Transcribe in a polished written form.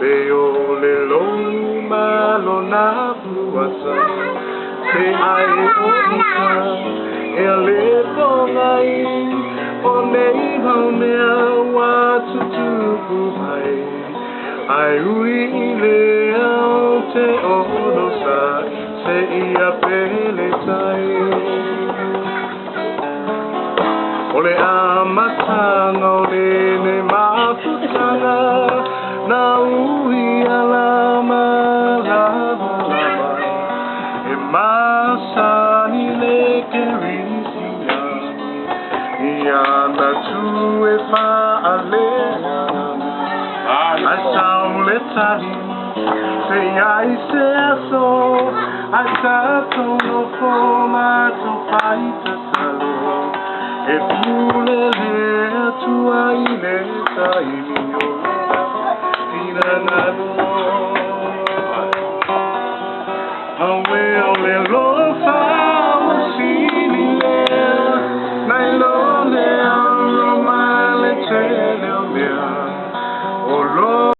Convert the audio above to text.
Peole loma lona puasa Te ai oka e le tongai O nei haumea wa tutupu mai Ai ui le au te ono sa Se ia pele tai Ole amatanga o lene maputanga Na ui alama lava lava E masani le kerisia Ia na tu e pa alea Ai sao le tahi Se ai se aso Ai tato no foma to paita salo E pule le tua ile taimio Tina na no Awe